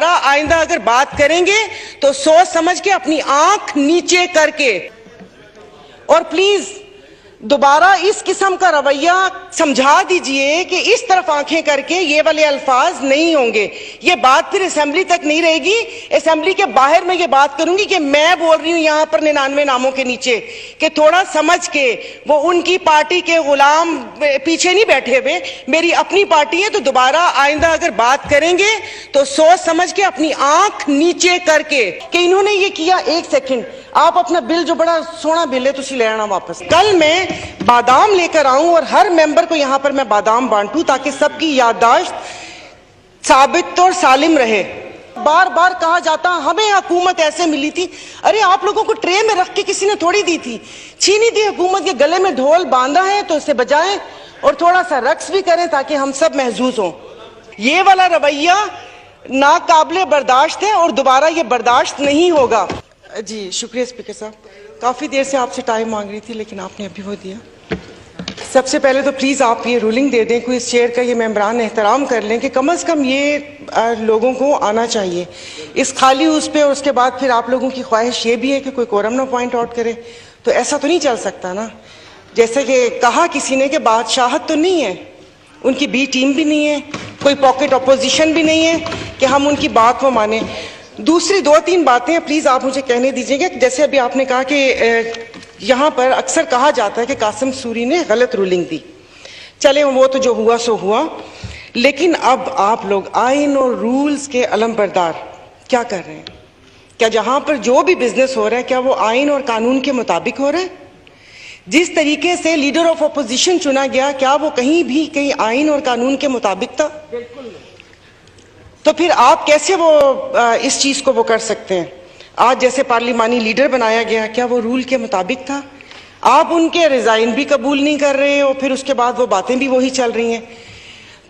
आइंदा अगर बात करेंगे तो सोच समझ के अपनी आंख नीचे करके, और प्लीज दोबारा इस किस्म का रवैया समझा दीजिए कि इस तरफ आंखें करके ये वाले अल्फाज नहीं होंगे। ये बात फिर असेंबली तक नहीं रहेगी, असेंबली के बाहर मैं ये बात करूंगी कि मैं बोल रही हूं यहां पर 99 नामों के नीचे कि थोड़ा समझ के, वो उनकी पार्टी के गुलाम पीछे नहीं बैठे हुए, मेरी अपनी पार्टी है। तो दोबारा आइंदा अगर बात करेंगे तो सोच समझ के अपनी आंख नीचे करके कि इन्होंने ये किया। एक सेकंड, आप अपना बिल जो बड़ा सोना बिल है तुसी ले आना वापस। कल मैं बादाम लेकर आऊं और हर मेंबर को यहां पर मैं बादाम बांटूं ताकि सबकी याददाश्त साबित और सालिम रहे। बार बार कहा जाता हमें हुकूमत ऐसे मिली थी। अरे आप लोगों को ट्रे में रख के किसी ने थोड़ी दी थी, छीनी थी हुकूमत के गले में ढोल बांधा है तो इसे बजाएं और थोड़ा सा रक्स भी करें ताकि हम सब महजूज हों। ये वाला रवैया नाकाबिले बर्दाश्त है और दोबारा ये बर्दाश्त नहीं होगा। जी शुक्रिया स्पीकर साहब, काफ़ी देर से आपसे टाइम मांग रही थी लेकिन आपने अभी वो दिया। सबसे पहले तो प्लीज़ आप ये रूलिंग दे दें, कोई इस चेयर का ये मेंबरान एहतराम कर लें कि कम से कम ये लोगों को आना चाहिए इस खाली उस पे, और उसके बाद फिर आप लोगों की ख्वाहिश ये भी है कि कोई कोरम ना पॉइंट आउट करे। तो ऐसा तो नहीं चल सकता ना, जैसे कि कहा किसी ने कि बादशाहत तो नहीं है, उनकी बी टीम भी नहीं है, कोई पॉकेट अपोजिशन भी नहीं है कि हम उनकी बात को माने। दूसरी 2-3 बातें प्लीज आप मुझे कहने दीजिएगा। जैसे अभी आपने कहा कि यहाँ पर अक्सर कहा जाता है कि कासिम सूरी ने गलत रूलिंग दी, चले वो तो जो हुआ सो हुआ, लेकिन अब आप लोग आइन और रूल्स के अलमबरदार क्या कर रहे हैं? क्या जहाँ पर जो भी बिजनेस हो रहा है क्या वो आइन और कानून के मुताबिक हो रहा है? जिस तरीके से लीडर ऑफ अपोजिशन चुना गया क्या वो कहीं आइन और कानून के मुताबिक था? बिल्कुल। तो फिर आप कैसे वो इस चीज को वो कर सकते हैं? आज जैसे पार्लिमानी लीडर बनाया गया, क्या वो रूल के मुताबिक था? आप उनके रिजाइन भी कबूल नहीं कर रहे और फिर उसके बाद वो बातें भी वही चल रही हैं।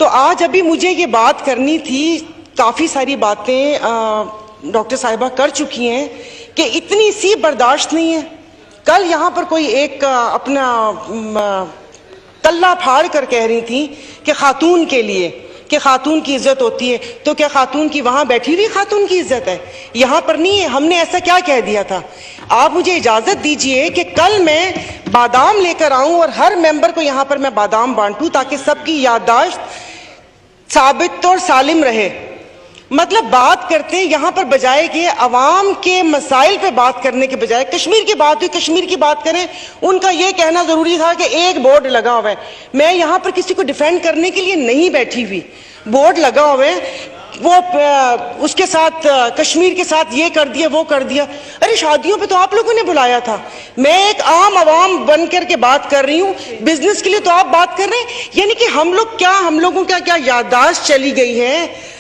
तो आज अभी मुझे ये बात करनी थी, काफी सारी बातें डॉक्टर साहिबा कर चुकी हैं कि इतनी सी बर्दाश्त नहीं है। कल यहाँ पर कोई एक अपना तल्ला फाड़ कर कह रही थी कि खातून के लिए कि खातून की इज्जत होती है, तो क्या खातून की वहां बैठी हुई खातून की इज्जत है? यहां पर नहीं है। हमने ऐसा क्या कह दिया था? आप मुझे इजाजत दीजिए कि कल मैं बादाम लेकर आऊं और हर मेंबर को यहां पर मैं बादाम बांटूं ताकि सबकी याददाश्त साबित और सालिम रहे। मतलब बात करते हैं यहां पर बजाय कि अवाम के मसाइल पे बात करने के बजाय कश्मीर की बात हुई, कश्मीर की बात करें। उनका यह कहना जरूरी था कि एक बोर्ड लगा हुआ है। मैं यहां पर किसी को डिफेंड करने के लिए नहीं बैठी हुई, बोर्ड लगा हुआ है, वो उसके साथ कश्मीर के साथ ये कर दिया वो कर दिया। अरे शादियों पे तो आप लोगों ने बुलाया था। मैं एक आम आवाम बन करके बात कर रही हूँ, बिजनेस के लिए तो आप बात कर रहे हैं। यानी कि हम लोगों का क्या याददाश्त चली गई है?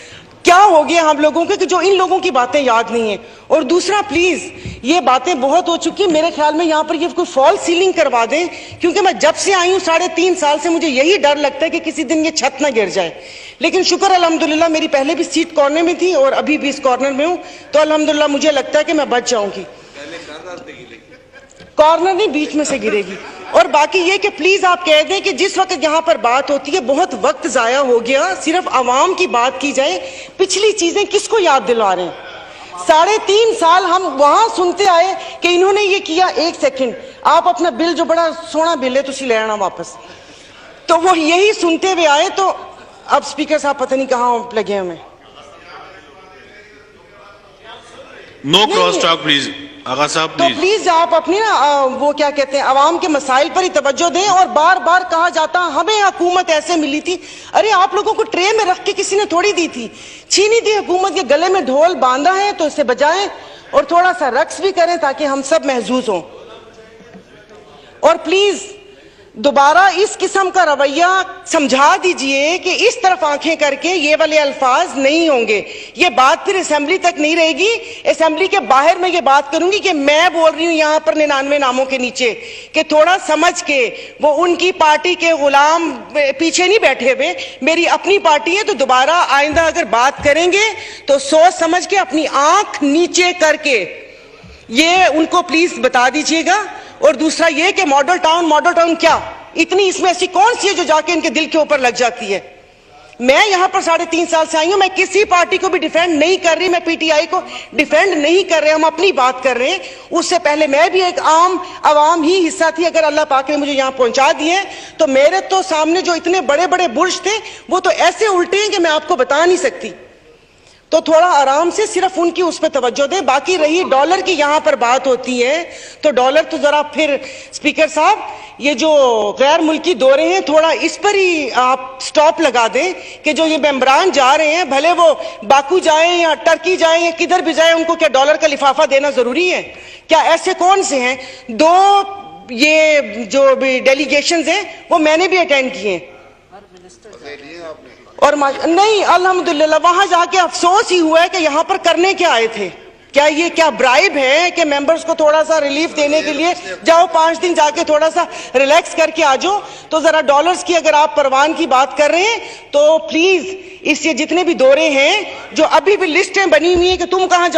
क्या हो गया हम लोगों के कि जो इन लोगों की बातें याद नहीं है? और दूसरा प्लीज ये बातें बहुत हो चुकी है, मेरे ख्याल में यहाँ पर ये कोई फॉल्स सीलिंग करवा दें, क्योंकि मैं जब से आई हूँ 3.5 साल से मुझे यही डर लगता है कि किसी दिन ये छत ना गिर जाए। लेकिन शुक्र अल्हम्दुलिल्लाह मेरी पहले भी सीट कॉर्नर में थी और अभी भी इस कॉर्नर में हूँ, तो अल्हम्दुलिल्लाह मुझे लगता है कि मैं बच जाऊंगी। कॉर्नर नहीं, बीच में से गिरेगी। और बाकी ये कि प्लीज आप कह दें कि जिस वक्त यहाँ पर बात होती है बहुत वक्त जाया हो गया, सिर्फ आवाम की बात की जाए। पिछली चीजें किसको याद दिला रहे हैं? 3.5 साल हम वहां सुनते आए कि इन्होंने ये किया। एक सेकंड, आप अपना बिल जो बड़ा सोना बिल है तुसी ले आना वापस। तो वो यही सुनते हुए आए। तो अब स्पीकर साहब पता नहीं कहाँ लगे हमें। नो क्रॉस टॉक प्लीज आगा साहब। तो प्लीज आप अपनी ना वो क्या कहते हैं अवाम के मसाइल पर ही तवज्जो दें। और बार बार कहा जाता हमें हुकूमत ऐसे मिली थी। अरे आप लोगों को ट्रे में रख के किसी ने थोड़ी दी थी, छीनी थी हुकूमत के गले में ढोल बांधा है तो इसे बजाएं और थोड़ा सा रक्स भी करें ताकि हम सब महजूज हों। और प्लीज दोबारा इस किस्म का रवैया समझा दीजिए कि इस तरफ आंखें करके ये वाले अल्फाज नहीं होंगे। ये बात फिर असेंबली तक नहीं रहेगी, असेंबली के बाहर मैं ये बात करूंगी कि मैं बोल रही हूं यहां पर 99 नामों के नीचे कि थोड़ा समझ के, वो उनकी पार्टी के गुलाम पीछे नहीं बैठे हुए, मेरी अपनी पार्टी है। तो दोबारा आइंदा अगर बात करेंगे तो सोच समझ के अपनी आंख नीचे करके ये उनको प्लीज बता दीजिएगा। और दूसरा ये कि मॉडल टाउन क्या इतनी इसमें ऐसी कौन सी है जो जाके इनके दिल के ऊपर लग जाती है? मैं यहां पर 3.5 साल से आई हूं, मैं किसी पार्टी को भी डिफेंड नहीं कर रही, मैं पीटीआई को डिफेंड नहीं कर रहे, हम अपनी बात कर रहे हैं। उससे पहले मैं भी एक आम आवाम ही हिस्सा थी। अगर अल्लाह पाक ने मुझे यहां पहुंचा दिए तो मेरे तो सामने जो इतने बड़े बड़े बुर्ज थे वो तो ऐसे उल्टे हैं कि मैं आपको बता नहीं सकती। तो थोड़ा आराम से सिर्फ उनकी उस पर तवज्जो दें। बाकी रही डॉलर की यहां पर बात होती है तो डॉलर तो जरा फिर स्पीकर साहब ये जो गैर मुल्की दौरे हैं थोड़ा इस पर ही आप स्टॉप लगा दें कि जो ये मेंबरान जा रहे हैं भले वो बाकू जाएं या टर्की जाएं या किधर भी जाएं, उनको क्या डॉलर का लिफाफा देना जरूरी है? क्या ऐसे कौन से हैं? 2 ये जो भी डेलीगेशंस हैं वो मैंने भी अटेंड किए हैं और नहीं अल्हम्दुलिल्लाह वहां जाके अफसोस ही हुआ है कि यहां पर करने क्या आए थे। क्या ब्राइब है कि मेंबर्स को थोड़ा सा रिलीफ देने के लिए जाओ 5 दिन जाके थोड़ा सा रिलैक्स करके आ जाओ? तो जरा डॉलर्स की अगर आप परवान की बात कर रहे हैं तो प्लीज इस ये जितने भी दौरे हैं जो अभी भी लिस्टें बनी हुई हैं कि तुम कहां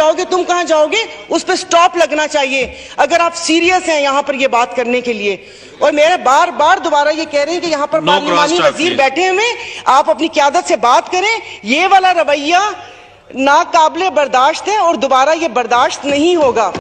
जाओगे उस पर स्टॉप लगना चाहिए अगर आप सीरियस हैं यहां पर ये बात करने के लिए। और मेरे बार बार दोबारा ये कह रहे हैं कि यहां पर पार्लिमानी वजीर बैठे हुए, आप अपनी क़यादत से बात करें। ये वाला रवैया नाकाबिले बर्दाश्त है और दोबारा ये बर्दाश्त नहीं होगा।